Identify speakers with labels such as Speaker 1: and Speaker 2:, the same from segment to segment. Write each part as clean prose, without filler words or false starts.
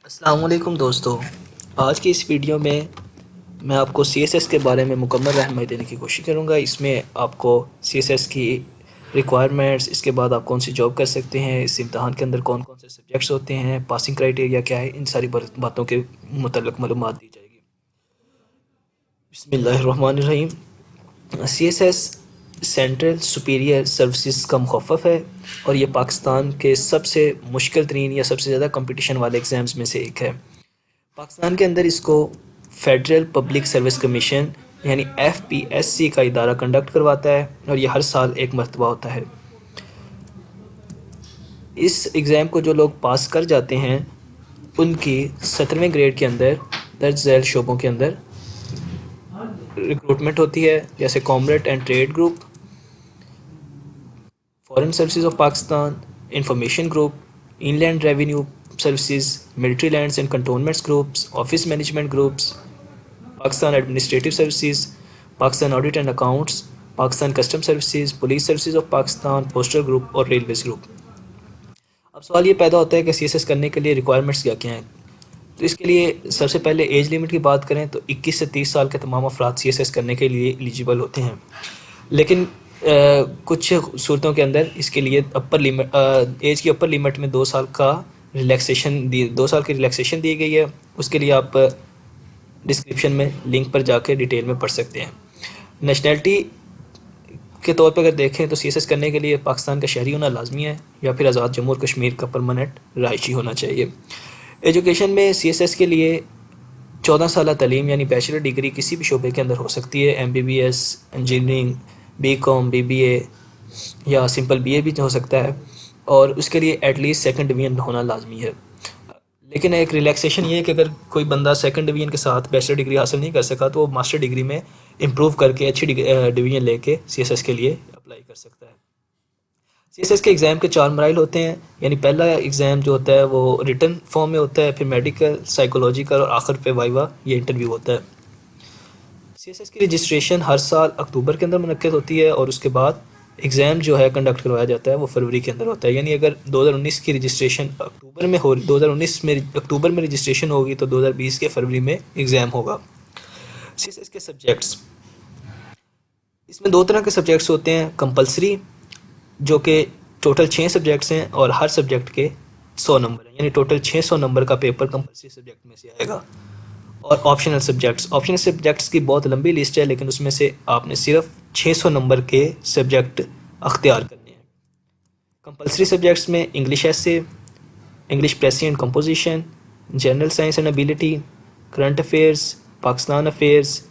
Speaker 1: अस्सलाम वालेकुम दोस्तों। आज की इस वीडियो में मैं आपको सीएसएस के बारे में मुकम्मल रहनुमाई देने की कोशिश करूंगा। इसमें आपको सीएसएस की रिक्वायरमेंट्स, इसके बाद आप कौन सी जॉब कर सकते हैं, इस इम्तहान के अंदर कौन कौन से सब्जेक्ट्स होते हैं, पासिंग क्राइटेरिया क्या है, इन सारी बातों के मुतल्लिक़ मालूमात दी जाएगी। बिस्मिल्लाहिर्रहमानिर्रहीम। सीएसएस सेंट्रल सुपीरियर सर्विसेज का मुखफ़्फ़ है और ये पाकिस्तान के सबसे मुश्किल तरीन या सबसे ज़्यादा कंपटीशन वाले एग्ज़ाम्स में से एक है। पाकिस्तान के अंदर इसको फेडरल पब्लिक सर्विस कमीशन यानी एफपीएससी का इदारा कंडक्ट करवाता है और ये हर साल एक मरतबा होता है। इस एग्ज़ाम को जो लोग पास कर जाते हैं उनकी 17वें ग्रेड के अंदर दर्ज झैल शोबों के अंदर रिक्रूटमेंट होती है, जैसे commerce and trade group, foreign services of Pakistan, information group, inland revenue services, military lands and cantonments groups, office management groups, Pakistan administrative services, Pakistan audit and accounts, Pakistan custom services, police services of Pakistan, postal group और railways group. अब सवाल ये पैदा होता है कि CSS करने के लिए रिक्वायरमेंट्स क्या क्या हैं। तो इसके लिए सबसे पहले एज लिमिट की बात करें तो 21 से 30 साल के तमाम अफराद सीएसएस करने के लिए एलिजिबल होते हैं, लेकिन कुछ सूरतों के अंदर इसके लिए अपर लिमिट, एज की अपर लिमिट में 2 साल का रिलैक्सेशन दी 2 साल की रिलैक्सेशन दी गई है। उसके लिए आप डिस्क्रिप्शन में लिंक पर जाकर डिटेल में पढ़ सकते हैं। नेशनैलिटी के तौर पर अगर देखें तो सीएसएस करने के लिए पाकिस्तान का शहरी होना लाजमी है या फिर आज़ाद जम्मू और कश्मीर का परमानेंट रहायशी होना चाहिए। एजुकेशन में सीएसएस के लिए 14 साल तलीम यानी बैचलर डिग्री किसी भी शोबे के अंदर हो सकती है। एमबीबीएस, इंजीनियरिंग, बीकॉम, बीबीए या सिंपल बीए भी हो सकता है और उसके लिए एटलीस्ट सेकंड डिवीजन होना लाजमी है। लेकिन एक रिलैक्सेशन ये है कि अगर कोई बंदा सेकंड डिवीजन के साथ बैचलर डिग्री हासिल नहीं कर सका तो वो मास्टर डिग्री में इम्प्रूव करके अच्छी डिवीजन लेके सीएसएस के लिए अप्लाई कर सकता है। सीएसएस के एग्ज़ाम के 4 मराइल होते हैं, यानी पहला एग्ज़ाम जो होता है वो रिटन फॉर्म में होता है, फिर मेडिकल, साइकोलॉजिकल और आखिर पे वाइवा ये इंटरव्यू होता है। सीएसएस की रजिस्ट्रेशन हर साल अक्टूबर के अंदर मुनक्किद होती है और उसके बाद एग्ज़ाम जो है कंडक्ट करवाया जाता है वो फरवरी के अंदर होता है। यानी अगर 2019 की रजिस्ट्रेशन अक्टूबर में हो 2019 में अक्टूबर में रजिस्ट्रेशन होगी तो 2020 के फरवरी में एग्ज़ाम होगा। सीएसएस के सब्जेक्ट्स, इसमें 2 तरह के सब्जेक्ट्स होते हैं। कंपलसरी जो कि टोटल 6 सब्जेक्ट्स हैं और हर सब्जेक्ट के 100 नंबर हैं, यानी टोटल 600 नंबर का पेपर कंपलसरी सब्जेक्ट में से आएगा। और ऑप्शनल सब्जेक्ट्स की बहुत लंबी लिस्ट है, लेकिन उसमें से आपने सिर्फ 600 नंबर के सब्जेक्ट अख्तियार करने हैं। कंपलसरी सब्जेक्ट्स में English essay, English precis and composition, general science and ability, current affairs, Pakistan affairs,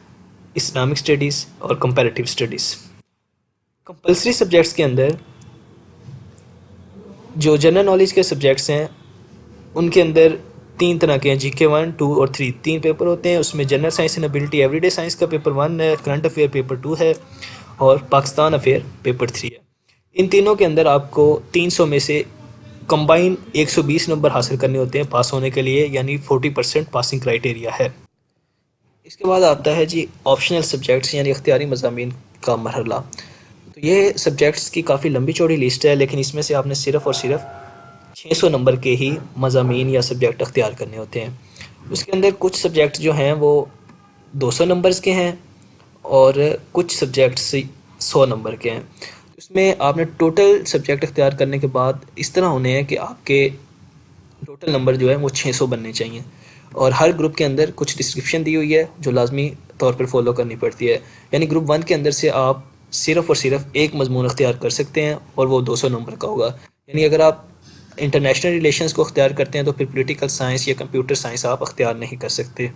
Speaker 1: Islamic studies और कंपैरेटिव स्टडीज़। कंपलसरी सब्जेक्ट्स के अंदर जो जनरल नॉलेज के सब्जेक्ट्स हैं उनके अंदर 3 तरह के हैं, जीके 1, 2 और 3, 3 पेपर होते हैं। उसमें general science and ability everyday science का पेपर 1 है, करंट अफेयर पेपर 2 है और पाकिस्तान अफेयर पेपर 3 है। इन तीनों के अंदर आपको 300 में से कंबाइन 120 नंबर हासिल करने होते हैं पास होने के लिए, यानी 40% पासिंग क्राइटेरिया है। इसके बाद आता है जी ऑप्शनल सब्जेक्ट्स यानी इख्तियारी मज़ामीन का मरहला। तो ये सब्जेक्ट्स की काफ़ी लंबी चौड़ी लिस्ट है, लेकिन इसमें से आपने सिर्फ़ और सिर्फ 600 नंबर के ही मज़ामीन या सब्जेक्ट अख्तियार करने होते हैं। उसके अंदर कुछ सब्जेक्ट जो हैं वो 200 नंबर्स के हैं और कुछ सब्जेक्ट्स 100 नंबर के हैं। इसमें आपने टोटल सब्जेक्ट अख्तियार करने के बाद इस तरह होने हैं कि आपके टोटल नंबर जो है वो 600 बनने चाहिए और हर ग्रुप के अंदर कुछ डिस्क्रिप्शन दी हुई है जो लाजमी तौर पर फॉलो करनी पड़ती है। यानी ग्रुप 1 के अंदर से आप सिर्फ़ और सिर्फ एक मजमून अख्तियार कर सकते हैं और वो 200 नंबर का होगा। यानी अगर आप इंटरनेशनल रिलेशंस को अख्तियार करते हैं तो फिर पॉलिटिकल साइंस या कंप्यूटर साइंस आप अख्तियार नहीं कर सकते।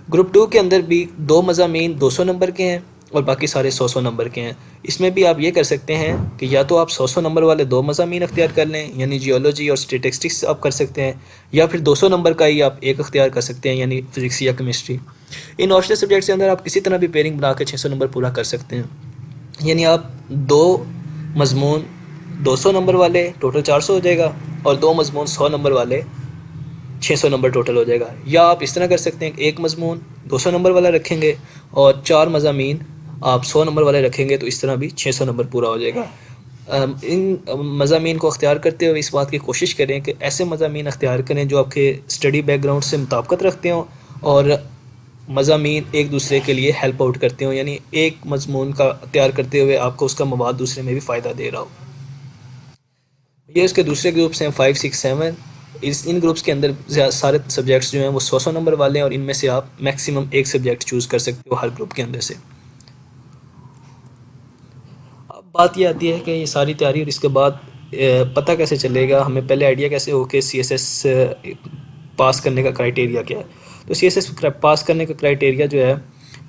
Speaker 1: ग्रुप 2 के अंदर भी 2 मज़ामीन 200 नंबर के हैं और बाकी सारे 100 नंबर के हैं। इसमें भी आप ये कर सकते हैं कि या तो आप 100 नंबर वाले 2 मज़ामीन अख्तियार कर लें, यानी जियोलॉजी और स्टैटिस्टिक्स आप कर सकते हैं, या फिर 200 नंबर का ही आप एक अख्तियार कर सकते हैं, यानी फिजिक्स या केमिस्ट्री। इन ऑप्शनल सब्जेक्ट्स के अंदर आप किसी तरह भी पेयरिंग बना के 600 नंबर पूरा कर सकते हैं। यानी आप 2 मज़मून 200 नंबर वाले टोटल 400 हो जाएगा और 2 मज़मून 100 नंबर वाले 600 नंबर टोटल हो जाएगा। या आप इस तरह कर सकते हैं कि एक मज़मून 200 नंबर वाला रखेंगे और 4 मज़ामीन आप 100 नंबर वाले रखेंगे, तो इस तरह भी 600 नंबर पूरा हो जाएगा। इन मज़ामीन को अख्तियार करते हुए इस बात की कोशिश करें कि ऐसे मज़ामीन अख्तियार करें जो आपके स्टडी बैकग्राउंड से मुताबिकत रखते हों और मज़ामीन एक दूसरे के लिए हेल्प आउट करते हों, यानी एक मजमून का तैयार करते हुए आपको उसका मवाद दूसरे में भी फ़ायदा दे रहा हो। ये इसके दूसरे ग्रुप्स हैं 5, 6, 7। इन ग्रुप्स के अंदर सारे सब्जेक्ट्स जो हैं वो 100 नंबर वाले हैं और इनमें से आप मैक्सिमम एक सब्जेक्ट चूज़ कर सकते हो हर ग्रुप के अंदर से। अब बात ये आती है कि ये सारी तैयारी और इसके बाद पता कैसे चलेगा, हमें पहले आइडिया कैसे हो कि CSS पास करने का क्राइटेरिया क्या है। तो CSS पास करने का क्राइटेरिया जो है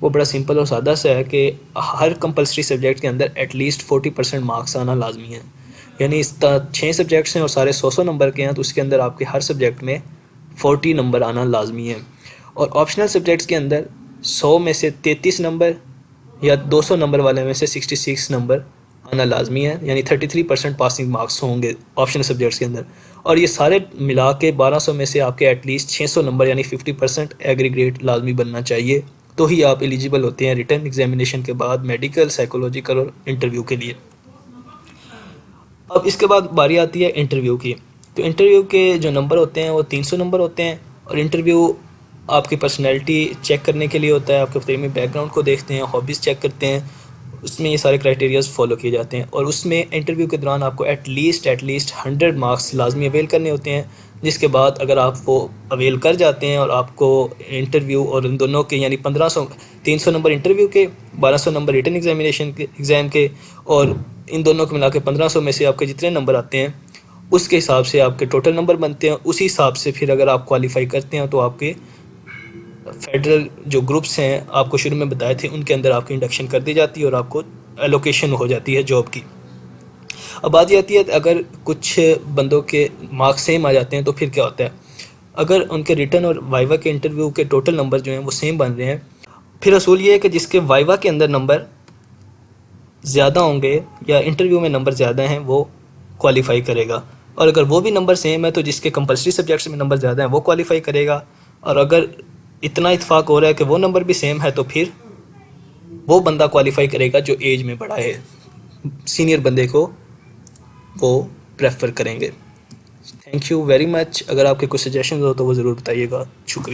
Speaker 1: वो बड़ा सिंपल और सादा सा है कि हर कंपलसरी सब्जेक्ट के अंदर एटलीस्ट 40% मार्क्स आना लाजमी है। यानी इस 6 सब्जेक्ट्स हैं और सारे 100 नंबर के हैं, तो उसके अंदर आपके हर सब्जेक्ट में 40 नंबर आना लाजमी है। और ऑप्शनल सब्जेक्ट्स के अंदर 100 में से 33 नंबर या 200 नंबर वाले में से 66 नंबर आना लाजमी है, यानी 33% पासिंग मार्क्स होंगे ऑप्शनल सब्जेक्ट्स के अंदर। और ये सारे मिला के 1200 में से आपके एटलीस्ट 600 नंबर यानी 50% एग्रीगेट लाजमी बनना चाहिए, तो ही आप एलिजिबल होते हैं रिटर्न एग्जामिनेशन के बाद मेडिकल, साइकोलॉजिकल और इंटरव्यू के लिए। अब इसके बाद बारी आती है इंटरव्यू की। तो इंटरव्यू के जो नंबर होते हैं वो 300 नंबर होते हैं और इंटरव्यू आपकी पर्सनैलिटी चेक करने के लिए होता है, आपके तलीमी बैकग्राउंड को देखते हैं, हॉबीज़ चेक करते हैं, उसमें ये सारे क्राइटेरियाज फॉलो किए जाते हैं। और उसमें इंटरव्यू के दौरान आपको एटलीस्ट 100 मार्क्स लाजमी अवेल करने होते हैं, जिसके बाद अगर आप वो अवेल कर जाते हैं और आपको इंटरव्यू और इन दोनों के यानी 1500 300 नंबर इंटरव्यू के, 1200 नंबर रिटर्न एग्जामिनेशन के एग्ज़ाम के, और इन दोनों को मिला के 1500 में से आपके जितने नंबर आते हैं उसके हिसाब से आपके टोटल नंबर बनते हैं। उसी हिसाब से फिर अगर आप क्वालिफाई करते हैं तो आपके फेडरल जो ग्रुप्स हैं आपको शुरू में बताए थे उनके अंदर आपकी इंडक्शन कर दी जाती है और आपको एलोकेशन हो जाती है जॉब की। अब बात ये आती है अगर कुछ बंदों के मार्क्स सेम आ जाते हैं तो फिर क्या होता है। अगर उनके रिटर्न और वाइवा के इंटरव्यू के टोटल नंबर जो हैं वो सेम बन रहे हैं, फिर असूल ये है कि जिसके वाइवा के अंदर नंबर ज़्यादा होंगे या इंटरव्यू में नंबर ज़्यादा हैं वो क्वालिफाई करेगा। और अगर वो भी नंबर सेम है तो जिसके कंपलसरी सब्जेक्ट्स में नंबर ज़्यादा हैं वो क्वालिफाई करेगा। और अगर इतना इत्फाक हो रहा है कि वो नंबर भी सेम है तो फिर वो बंदा क्वालिफाई करेगा जो एज में बड़ा है, सीनियर बंदे को वो प्रेफर करेंगे। Thank you very much. अगर आपके कुछ सजेशन हो तो वो ज़रूर बताइएगा। शुक्रिया।